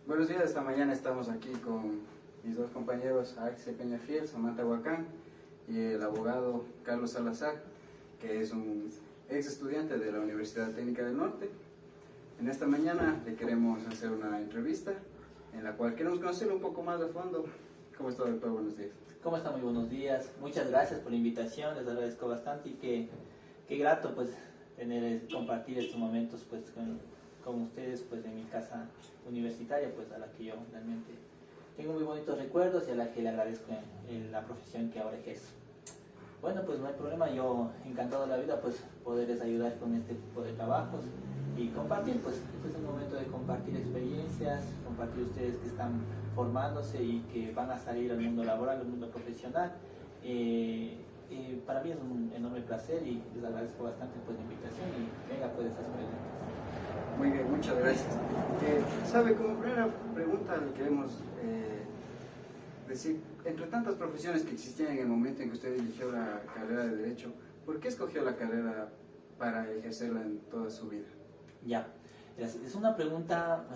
Buenos días, esta mañana estamos aquí con mis dos compañeros Axel Peñafiel, Samantha Huacán y el abogado Carlos Salazar, que es un ex estudiante de la Universidad Técnica del Norte. En esta mañana le queremos hacer una entrevista en la cual queremos conocerlo un poco más a fondo. ¿Cómo está, doctor? Buenos días. ¿Cómo está? Muy buenos días. Muchas gracias por la invitación, les agradezco bastante y qué grato pues compartir estos momentos pues con ustedes pues en mi casa universitaria pues a la que yo realmente tengo muy bonitos recuerdos y a la que le agradezco en la profesión que ahora ejerzo. Bueno, pues no hay problema, yo encantado de la vida pues poderles ayudar con este tipo de trabajos y compartir, pues este es un momento de compartir experiencias, compartir ustedes que están formándose y que van a salir al mundo laboral, al mundo profesional. Para mí es un enorme placer y les agradezco bastante pues la invitación y venga pues esas preguntas. Muy bien, muchas gracias. ¿Sabe? Como primera pregunta le queremos decir, entre tantas profesiones que existían en el momento en que usted eligió la carrera de Derecho, ¿por qué escogió la carrera para ejercerla en toda su vida? Ya, es una pregunta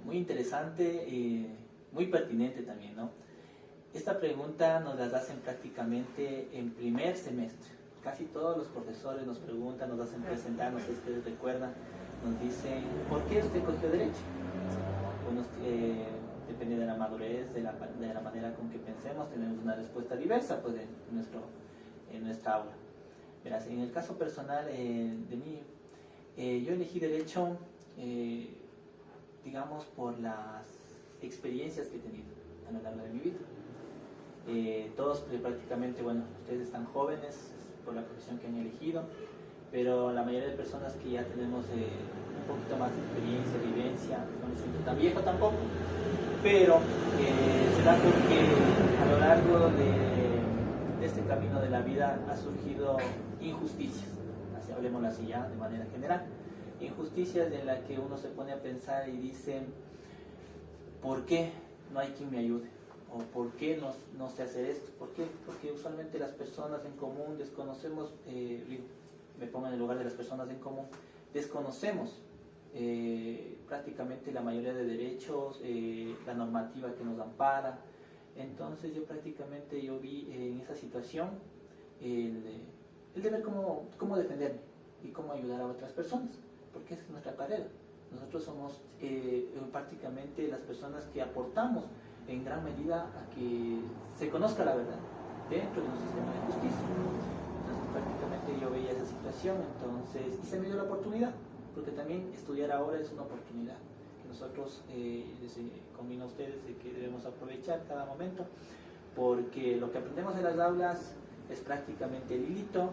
muy interesante y muy pertinente también, ¿no? Esta pregunta nos la hacen prácticamente en primer semestre. Casi todos los profesores nos preguntan, nos hacen presentar, no sé si ustedes recuerdan, nos dicen, ¿por qué usted cogió Derecho? Unos, depende de la madurez, de la manera con que pensemos, tenemos una respuesta diversa pues, en nuestra aula. Verás, en el caso personal de mí, yo elegí Derecho, digamos, por las experiencias que he tenido a lo largo de mi vida. Todos prácticamente, bueno, ustedes están jóvenes por la profesión que han elegido, pero la mayoría de personas que ya tenemos un poquito más de experiencia, vivencia, no me siento tan viejo tampoco, pero será porque a lo largo de este camino de la vida ha surgido injusticias, así hablemoslo así ya de manera general, injusticias en las que uno se pone a pensar y dice, ¿por qué no hay quien me ayude? ¿O por qué no sé hacer esto? ¿Por qué? Porque usualmente las personas en común desconocemos, me pongo en el lugar de las personas en común, desconocemos prácticamente la mayoría de derechos, la normativa que nos ampara. Entonces yo prácticamente vi en esa situación el de ver cómo defenderme y cómo ayudar a otras personas, porque esa es nuestra carrera. Nosotros somos prácticamente las personas que aportamos en gran medida a que se conozca la verdad dentro de un sistema de justicia. Entonces prácticamente yo veía esa situación y se me dio la oportunidad, porque también estudiar ahora es una oportunidad que nosotros les conviene a ustedes de que debemos aprovechar cada momento, porque lo que aprendemos en las aulas es prácticamente el hilito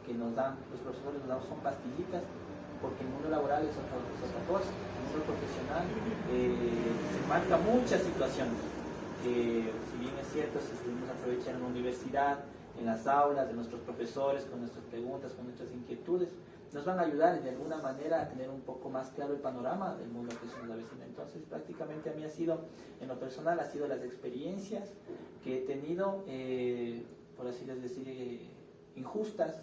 que nos dan, los profesores nos dan son pastillitas, porque el mundo laboral es otra cosa. El mundo profesional se marca muchas situaciones. Si bien es cierto, si podemos aprovechar en la universidad, en las aulas, de nuestros profesores, con nuestras preguntas, con nuestras inquietudes, nos van a ayudar de alguna manera a tener un poco más claro el panorama del mundo que se nos avecina. Entonces, prácticamente a mí en lo personal, ha sido las experiencias que he tenido, por así decir, injustas,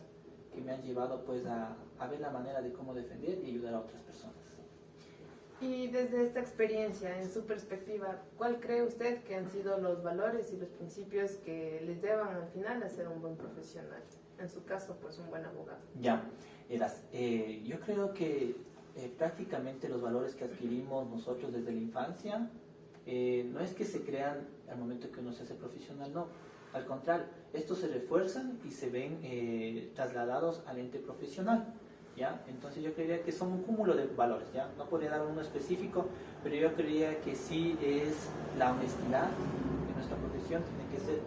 que me han llevado pues a ver la manera de cómo defender y ayudar a otras personas. Y desde esta experiencia, en su perspectiva, ¿cuál cree usted que han sido los valores y los principios que les llevan al final a ser un buen profesional? En su caso, pues un buen abogado. Ya, yo creo que prácticamente los valores que adquirimos nosotros desde la infancia no es que se crean al momento que uno se hace profesional, no. Al contrario, estos se refuerzan y se ven trasladados al ente profesional, ¿ya? Entonces yo creería que son un cúmulo de valores, ¿ya? No podría dar uno específico, pero yo creería que sí es la honestidad en nuestra profesión, tiene que ser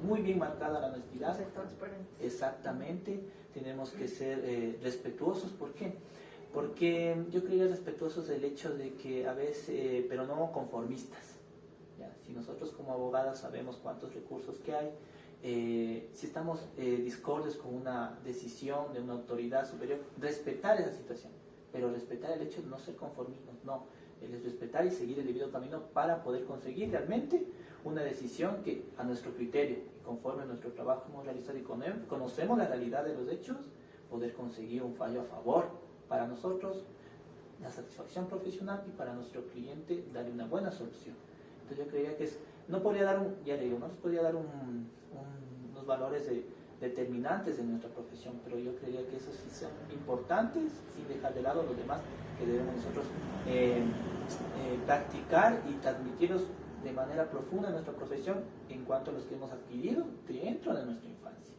muy bien marcada la honestidad. Ser transparente. Exactamente, tenemos que ser respetuosos, ¿por qué? Porque yo creería respetuosos del hecho de que a veces, pero no conformistas. ¿Ya? Si nosotros como abogados sabemos cuántos recursos que hay, si estamos discordes con una decisión de una autoridad superior, respetar esa situación, pero respetar el hecho de no ser conformistas, no, es respetar y seguir el debido camino para poder conseguir realmente una decisión que a nuestro criterio, conforme a nuestro trabajo hemos realizado y conocemos la realidad de los hechos, poder conseguir un fallo a favor para nosotros, la satisfacción profesional y para nuestro cliente darle una buena solución. Entonces yo creía que no podría dar no les podría dar unos valores determinantes de nuestra profesión, pero yo creía que esos sí son importantes, sin dejar de lado los demás que debemos nosotros practicar y transmitirlos de manera profunda en nuestra profesión en cuanto a los que hemos adquirido dentro de nuestra infancia.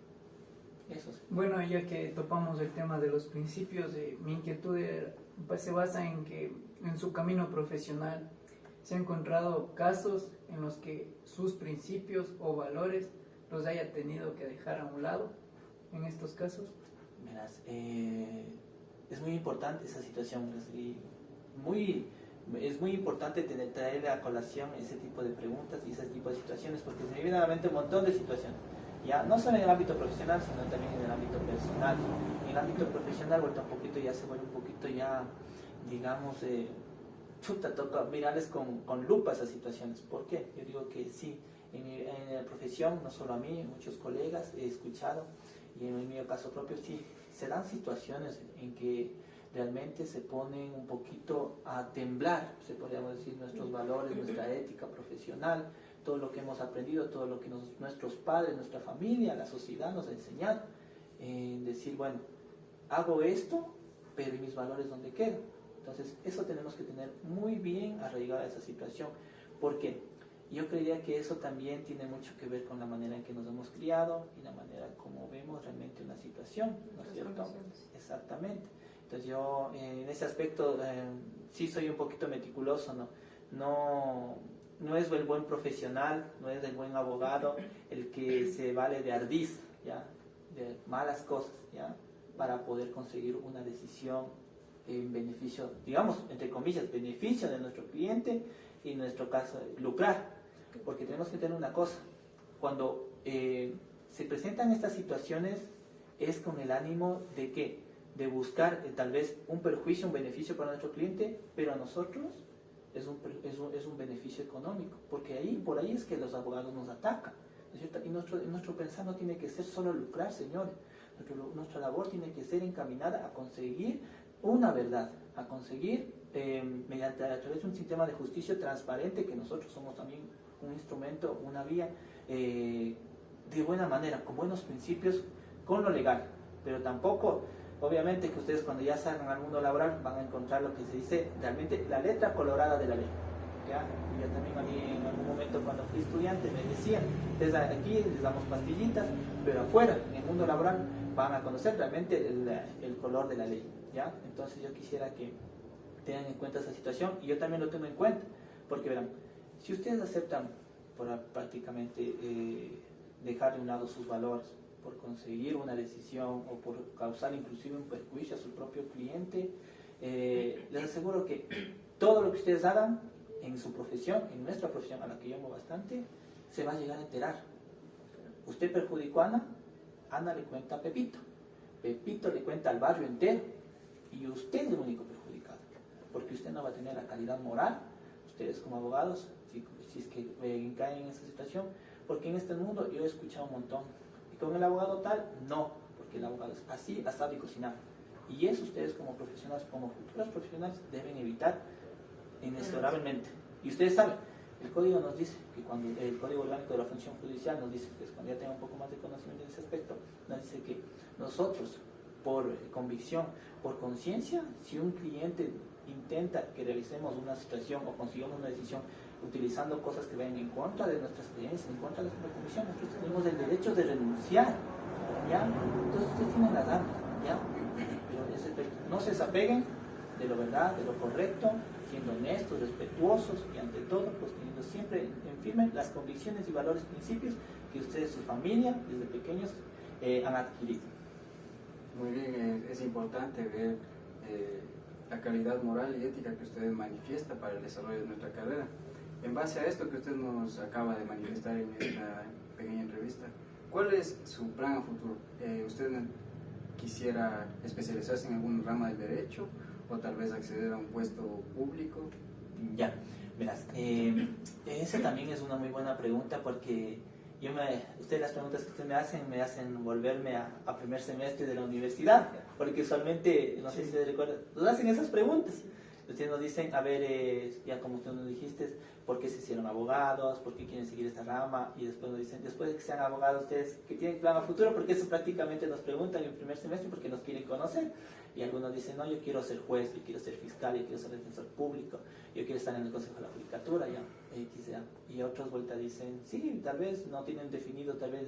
Eso sí. Bueno, ya que topamos el tema de los principios, mi inquietud pues, se basa en que en su camino profesional se han encontrado casos en los que sus principios o valores los haya tenido que dejar a un lado en estos casos. Verás, es muy importante esa situación, y es muy importante traer a colación ese tipo de preguntas y ese tipo de situaciones, porque se me viene a la mente un montón de situaciones, ya no solo en el ámbito profesional, sino también en el ámbito personal. En el ámbito profesional, ahorita un poquito ya se vuelve un poquito ya, digamos, toca mirarles con lupa esas situaciones. ¿Por qué? Yo digo que sí, en la profesión, no solo a mí, muchos colegas he escuchado, y en mi caso propio, sí, se dan situaciones en que realmente se ponen un poquito a temblar, se podríamos decir, nuestros valores, nuestra ética profesional, todo lo que hemos aprendido, todo lo que nuestros padres, nuestra familia, la sociedad nos ha enseñado. Decir, bueno, hago esto, pero ¿y mis valores dónde quedan? Entonces, eso tenemos que tener muy bien arraigada esa situación, porque yo creería que eso también tiene mucho que ver con la manera en que nos hemos criado y la manera como vemos realmente una situación, ¿no es cierto? Exactamente. Entonces yo en ese aspecto sí soy un poquito meticuloso, no es el buen profesional, no es el buen abogado el que se vale de ardiz, ¿ya? De malas cosas, ¿ya? Para poder conseguir una decisión en beneficio, digamos, entre comillas, beneficio de nuestro cliente y en nuestro caso lucrar, porque tenemos que tener una cosa, cuando se presentan estas situaciones es con el ánimo de ¿qué? De buscar tal vez un perjuicio, un beneficio para nuestro cliente, pero a nosotros es un beneficio económico, porque por ahí es que los abogados nos atacan, ¿no es cierto? Y nuestro pensar no tiene que ser solo lucrar, señores. Nuestra labor tiene que ser encaminada a conseguir una verdad, a conseguir mediante a través de un sistema de justicia transparente, que nosotros somos también un instrumento, una vía de buena manera, con buenos principios, con lo legal, pero tampoco, obviamente que ustedes cuando ya salgan al mundo laboral van a encontrar lo que se dice realmente la letra colorada de la ley, ¿ya? Y yo también a mí en algún momento cuando fui estudiante me decían, ustedes aquí les damos pastillitas, pero afuera, en el mundo laboral, van a conocer realmente el color de la ley, ¿ya? Entonces yo quisiera que tengan en cuenta esa situación, y yo también lo tengo en cuenta, porque verán, si ustedes aceptan por prácticamente dejar de un lado sus valores, por conseguir una decisión o por causar inclusive un perjuicio a su propio cliente, les aseguro que todo lo que ustedes hagan en su profesión, en nuestra profesión a la que yo amo bastante, se va a llegar a enterar. Usted perjudicó a Ana, Ana le cuenta a Pepito, Pepito le cuenta al barrio entero, y usted es el único perjudicado, porque usted no va a tener la calidad moral, ustedes como abogados, si es que caen en esa situación, porque en este mundo yo he escuchado un montón, y con el abogado tal, no, porque el abogado es así, asado y cocinado, y eso ustedes como profesionales, como futuros profesionales, deben evitar inexorablemente. Y ustedes saben, el código nos dice que cuando el código orgánico de la función judicial nos dice, pues cuando ya tenga un poco más de conocimiento en ese aspecto, nos dice que nosotros, por convicción, por conciencia, si un cliente intenta que realicemos una situación o consigamos una decisión utilizando cosas que vayan en contra de nuestras creencias, en contra de nuestra convicción, nosotros tenemos el derecho de renunciar, ¿ya? Entonces ustedes tienen las armas, ¿ya? Pero no se desapeguen de lo verdad, de lo correcto, siendo honestos, respetuosos y ante todo, pues teniendo siempre en firme las convicciones y valores, principios que ustedes, su familia, desde pequeños han adquirido. Muy bien, es importante ver la calidad moral y ética que usted manifiesta para el desarrollo de nuestra carrera. En base a esto que usted nos acaba de manifestar en esta pequeña entrevista, ¿cuál es su plan a futuro? ¿Usted quisiera especializarse en algún rama del derecho o tal vez acceder a un puesto público? Ya, verás, esa también es una muy buena pregunta, porque ustedes las preguntas que ustedes me hacen volverme a primer semestre de la universidad, porque usualmente, no sé si se recuerdan, nos hacen esas preguntas. Ustedes nos dicen, a ver, ya como tú nos dijiste, ¿por qué se hicieron abogados? ¿Por qué quieren seguir esta rama? Y después nos dicen, después de que sean abogados, ¿ustedes qué tienen plan a futuro? Porque eso prácticamente nos preguntan en el primer semestre porque nos quieren conocer. Y algunos dicen, no, yo quiero ser juez, yo quiero ser fiscal, yo quiero ser defensor público, yo quiero estar en el Consejo de la Judicatura, ya, X, ya. Y otros vuelta dicen, sí, tal vez no tienen definido tal vez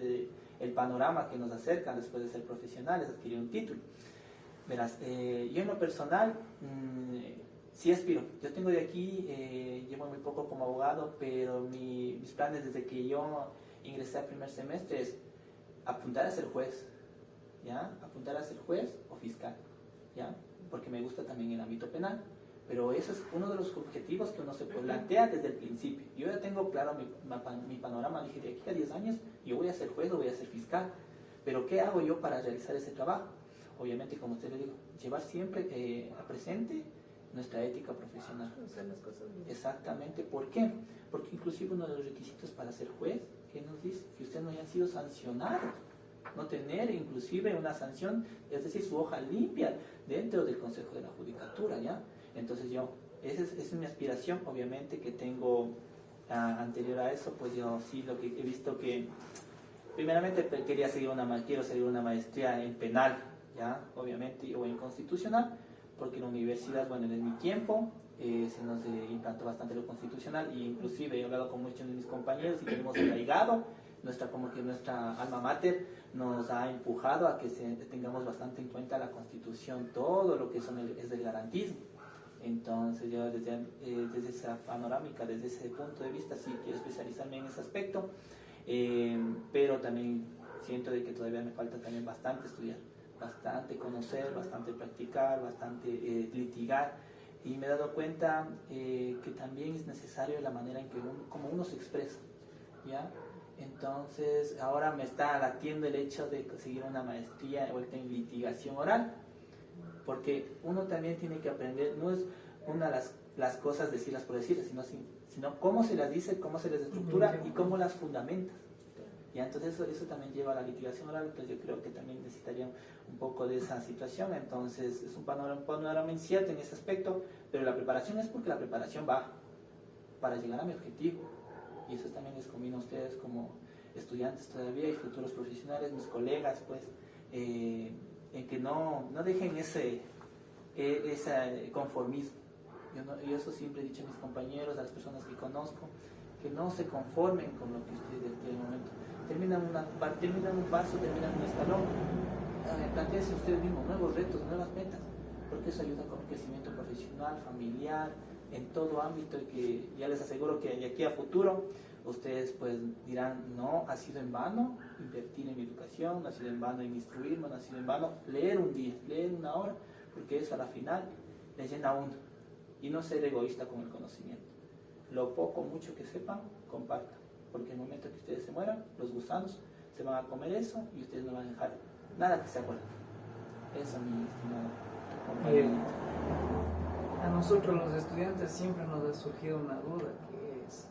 el panorama que nos acerca después de ser profesionales, adquirir un título. Verás, yo en lo personal, sí aspiro. Yo tengo de aquí, llevo muy poco como abogado, pero mis planes desde que yo ingresé al primer semestre es apuntar a ser juez, ¿ya? Apuntar a ser juez o fiscal, ¿ya? Porque me gusta también el ámbito penal. Pero eso es uno de los objetivos que uno se plantea desde el principio. Yo ya tengo claro mi panorama, dije, de aquí a 10 años yo voy a ser juez o voy a ser fiscal. Pero ¿qué hago yo para realizar ese trabajo? Obviamente, como usted le digo, llevar siempre a presente nuestra ética profesional. Hacer las cosas bien. Exactamente. ¿Por qué? Porque inclusive uno de los requisitos para ser juez, ¿qué nos dice? Que ustedes no hayan sido sancionados. No tener inclusive una sanción, es decir, su hoja limpia dentro del Consejo de la Judicatura, ¿ya? Entonces esa es mi aspiración, obviamente que tengo anterior a eso, pues yo sí lo que he visto que, primeramente quiero seguir una maestría en penal, ¿ya? Obviamente, o en constitucional, porque en la universidad, bueno, en mi tiempo se nos implantó bastante lo constitucional, e inclusive he hablado con muchos de mis compañeros y tenemos arraigado, como que nuestra alma mater nos ha empujado a que tengamos bastante en cuenta la Constitución, todo lo que es el garantismo. Entonces yo desde esa panorámica, desde ese punto de vista, sí quiero especializarme en ese aspecto, pero también siento de que todavía me falta también bastante estudiar, bastante conocer, bastante practicar, bastante litigar, y me he dado cuenta que también es necesario la manera en que como uno se expresa, ¿ya? Entonces ahora me está latiendo el hecho de conseguir una maestría en litigación oral, porque uno también tiene que aprender, no es una de las cosas decirlas por decirlas, sino cómo se las dice, cómo se las estructura y cómo las fundamentas. ¿Ya? Entonces eso también lleva a la litigación oral, entonces yo creo que también necesitaría un poco de esa situación, entonces es un panorama incierto en ese aspecto, pero la preparación es porque la preparación va para llegar a mi objetivo, y eso también les conviene a ustedes como estudiantes todavía y futuros profesionales, mis colegas, pues, en que no dejen ese conformismo. Yo eso siempre he dicho a mis compañeros, a las personas que conozco, que no se conformen con lo que ustedes en el momento. Terminan un paso, terminan un escalón, plantéense ustedes mismos nuevos retos, nuevas metas, porque eso ayuda con el crecimiento profesional, familiar, en todo ámbito, y que ya les aseguro que de aquí a futuro ustedes pues dirán, no ha sido en vano invertir en mi educación, no ha sido en vano en instruirme, no ha sido en vano leer un día, leer una hora, porque eso a la final les llena a uno, y no ser egoísta con el conocimiento. Lo poco o mucho que sepan, compartan, porque en el momento que ustedes se mueran, los gusanos se van a comer eso y ustedes no van a dejar nada que se acuerden. Eso, mi estimado compañero. A nosotros los estudiantes siempre nos ha surgido una duda, que es,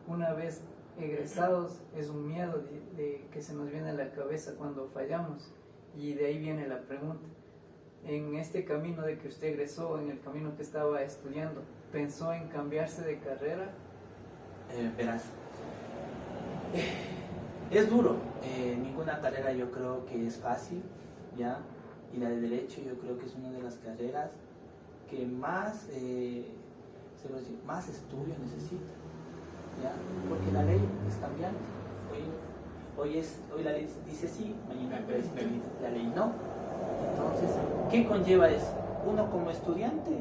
una vez egresados, es un miedo de que se nos viene a la cabeza cuando fallamos, y de ahí viene la pregunta. En este camino de que usted egresó, en el camino que estaba estudiando, ¿pensó en cambiarse de carrera? Verás, es duro, ninguna carrera yo creo que es fácil, ¿ya? Y la de Derecho yo creo que es una de las carreras que más estudio necesita, ¿ya? Porque la ley es cambiante. Hoy la ley dice sí, mañana la ley no. Entonces, ¿qué conlleva eso? Uno como estudiante,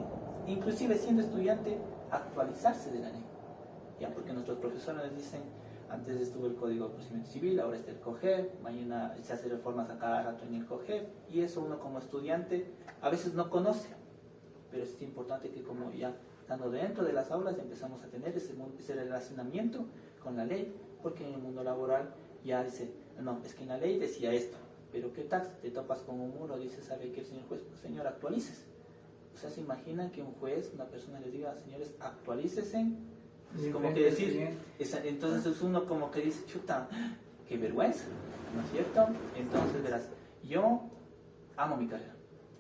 inclusive siendo estudiante, actualizarse de la ley, ¿ya? Porque nuestros profesores nos dicen, antes estuvo el Código de Procedimiento Civil, ahora está el COGEP, mañana se hace reformas a cada rato en el COGEP, y eso uno como estudiante a veces no conoce, pero es importante que como ya estando dentro de las aulas empezamos a tener ese relacionamiento con la ley, porque en el mundo laboral ya dice, no, es que en la ley decía esto, pero ¿qué tal? Te topas con un muro, dice, ¿sabe qué, señor juez? Pues, señor, actualices. O sea, ¿se imaginan que un juez, una persona les diga, señores, actualícese? Es como que decir, entonces es uno como que dice, chuta, qué vergüenza, ¿no es cierto? Entonces, verás, yo amo mi carrera,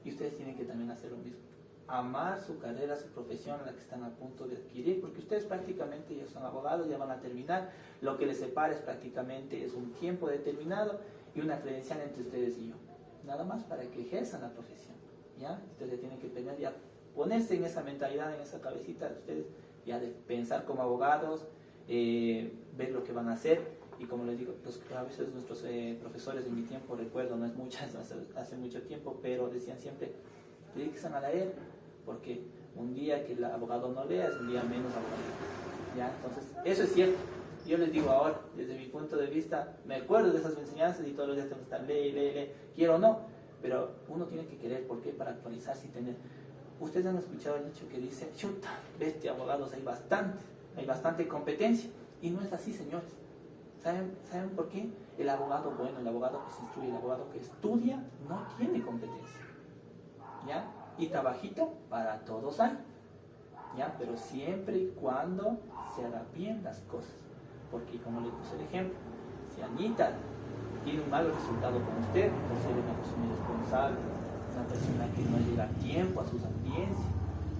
y ustedes tienen que también hacer lo mismo. amar su carrera, su profesión, la que están a punto de adquirir, porque ustedes prácticamente ya son abogados, ya van a terminar, lo que les separa es prácticamente es un tiempo determinado y una credencial entre ustedes y yo, nada más para que ejerzan la profesión, ¿ya? Ustedes ya tienen que tener, ya ponerse en esa mentalidad, en esa cabecita de ustedes, ya de pensar como abogados, ver lo que van a hacer. Y como les digo, a veces nuestros profesores en mi tiempo, recuerdo, no es mucho, hace mucho tiempo, pero decían siempre, dedíquense a leer, porque un día que el abogado no lea es un día menos abogado. ¿Ya? Entonces, eso es cierto. Yo les digo ahora, desde mi punto de vista, me acuerdo de esas enseñanzas y todos los días tengo que estar, lee, quiero o no, pero uno tiene que querer, ¿por qué? Para actualizarse y tener. Ustedes han escuchado el dicho que dice, chuta, bestia, abogados hay bastante competencia, y no es así, señores. ¿Saben por qué? El abogado bueno, el abogado que se instruye, el abogado que estudia, no tiene competencia. ¿Ya? Y trabajito para todos hay. ¿Ya? Pero siempre y cuando se haga bien las cosas. Porque como le puse el ejemplo, si Anita tiene un mal resultado con usted, por ser una persona irresponsable, una persona que no llega a tiempo a sus audiencias,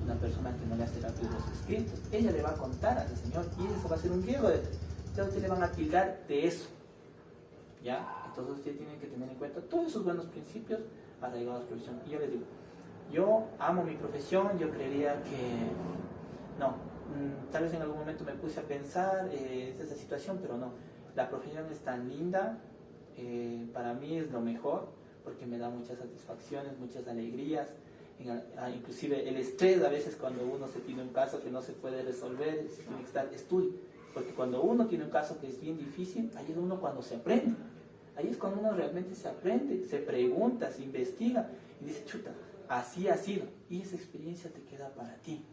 una persona que no le hace rápido los escritos, ella le va a contar al señor y eso va a ser un riesgo de... Ustedes le van a tildar de eso, ¿ya? Entonces usted tiene que tener en cuenta todos esos buenos principios arraigados a la profesión. Y yo les digo, yo amo mi profesión, yo creería que no, tal vez en algún momento me puse a pensar esa situación, pero no, la profesión es tan linda, para mí es lo mejor, porque me da muchas satisfacciones, muchas alegrías, inclusive el estrés a veces cuando uno se tiene un caso que no se puede resolver, se tiene que estar estudio. Porque cuando uno tiene un caso que es bien difícil, ahí es uno cuando se aprende. Ahí es cuando uno realmente se aprende, se pregunta, se investiga y dice, chuta, así ha sido. Y esa experiencia te queda para ti.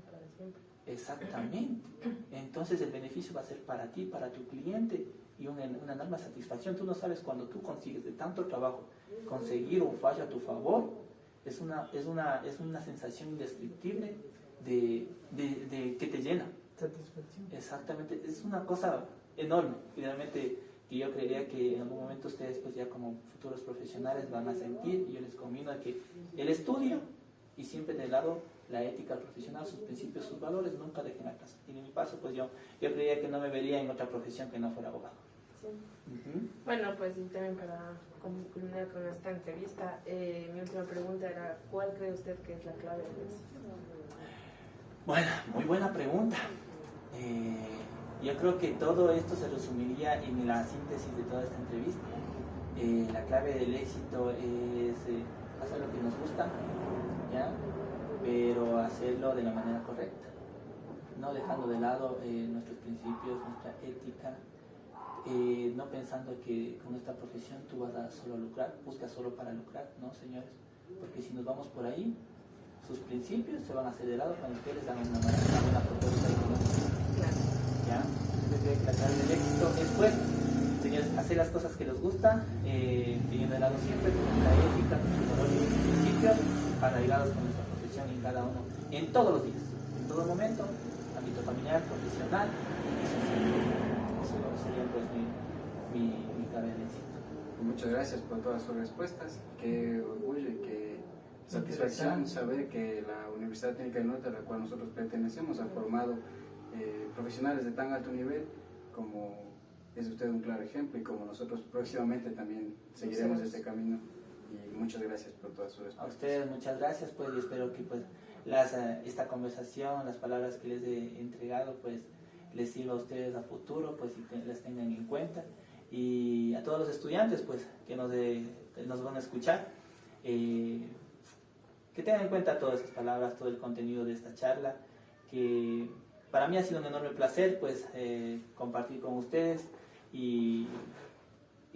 Para siempre. Exactamente. Entonces el beneficio va a ser para ti, para tu cliente y una enorme satisfacción. Tú no sabes cuando tú consigues de tanto trabajo conseguir un fallo a tu favor, es una sensación indescriptible de que te llena. Satisfacción. Exactamente, es una cosa enorme y realmente que yo creería que en algún momento ustedes pues ya como futuros profesionales van a sentir, y yo les convido a que el estudio y siempre de lado la ética profesional, sus principios, sus valores, nunca dejen atrás. Y en mi paso pues yo creería que no me vería en otra profesión que no fuera abogado. Sí. Bueno, pues y también para culminar con esta entrevista, mi última pregunta era, ¿cuál cree usted que es la clave del éxito? Bueno, muy buena pregunta. Yo creo que todo esto se resumiría en la síntesis de toda esta entrevista. La clave del éxito es hacer lo que nos gusta, ¿ya? Pero hacerlo de la manera correcta, no dejando de lado nuestros principios, nuestra ética, no pensando que con esta profesión tú vas a solo lucrar, buscas solo para lucrar, no, señores, porque si nos vamos por ahí, sus principios se van a hacer de lado cuando ustedes dan una buena propuesta económica. ¿Ya? Yo creo que la clave del éxito es, pues, señores, hacer las cosas que les gusta, teniendo de lado siempre la ética, nuestros valores y principios arraigados con nuestra profesión en cada uno, en todos los días, en todo momento, ámbito familiar, profesional y social. Eso sería, pues, mi clave del éxito. Muchas gracias por todas sus respuestas. Qué orgullo y qué satisfacción saber que la Universidad Técnica del Norte, a la cual nosotros pertenecemos, ha formado profesionales de tan alto nivel como es usted un claro ejemplo, y como nosotros próximamente también seguiremos este camino. Y muchas gracias por todas sus respuestas. A ustedes muchas gracias, pues, y espero que pues esta conversación, las palabras que les he entregado, pues les sirva a ustedes a futuro, pues, y las tengan en cuenta. Y a todos los estudiantes, pues, que nos van a escuchar, que tengan en cuenta todas esas palabras, todo el contenido de esta charla, que para mí ha sido un enorme placer, pues, compartir con ustedes, y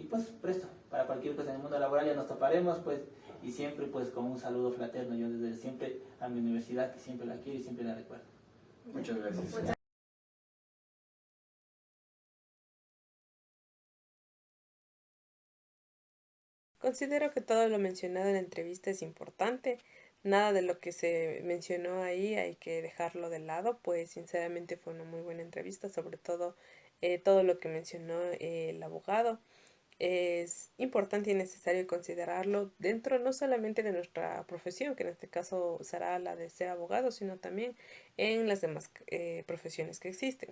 pues presto, para cualquier cosa en el mundo laboral ya nos toparemos, pues, y siempre pues con un saludo fraterno, yo desde siempre a mi universidad, que siempre la quiero y siempre la recuerdo. Muchas gracias. Considero que todo lo mencionado en la entrevista es importante. Nada de lo que se mencionó ahí hay que dejarlo de lado, pues sinceramente fue una muy buena entrevista, sobre todo todo lo que mencionó el abogado. es importante y necesario considerarlo dentro no solamente de nuestra profesión, que en este caso será la de ser abogado, sino también en las demás profesiones que existen.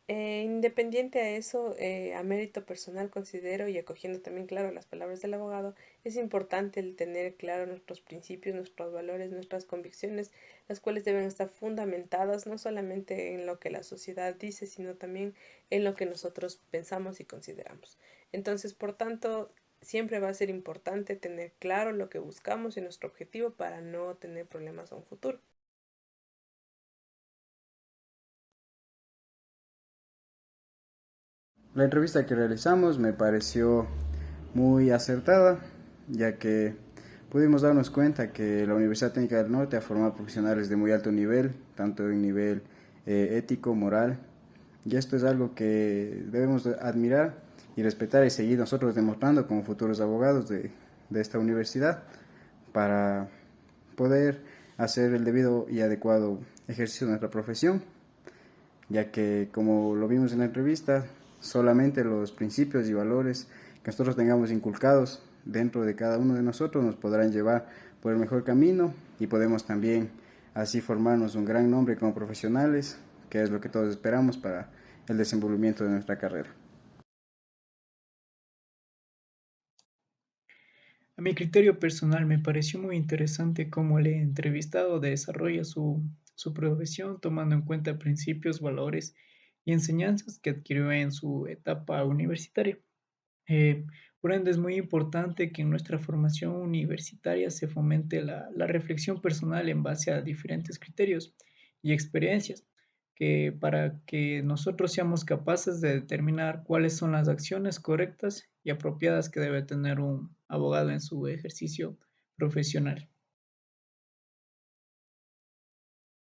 Independiente a eso, a mérito personal considero y acogiendo también claro las palabras del abogado, es importante el tener claro nuestros principios, nuestros valores, nuestras convicciones, las cuales deben estar fundamentadas no solamente en lo que la sociedad dice, sino también en lo que nosotros pensamos y consideramos. Entonces, por tanto, siempre va a ser importante tener claro lo que buscamos y nuestro objetivo para no tener problemas a un futuro. La entrevista que realizamos me pareció muy acertada, ya que pudimos darnos cuenta que la Universidad Técnica del Norte ha formado profesionales de muy alto nivel, tanto en nivel ético, moral, y esto es algo que debemos admirar y respetar y seguir nosotros demostrando como futuros abogados de esta universidad para poder hacer el debido y adecuado ejercicio de nuestra profesión, ya que como lo vimos en la entrevista, solamente los principios y valores que nosotros tengamos inculcados dentro de cada uno de nosotros nos podrán llevar por el mejor camino y podemos también así formarnos un gran nombre como profesionales, que es lo que todos esperamos para el desenvolvimiento de nuestra carrera. A mi criterio personal me pareció muy interesante cómo el entrevistado desarrolla su profesión tomando en cuenta principios, valores y enseñanzas que adquirió en su etapa universitaria. Eh, por ende, es muy importante que en nuestra formación universitaria se fomente la reflexión personal en base a diferentes criterios y experiencias, que para que nosotros seamos capaces de determinar cuáles son las acciones correctas y apropiadas que debe tener un abogado en su ejercicio profesional.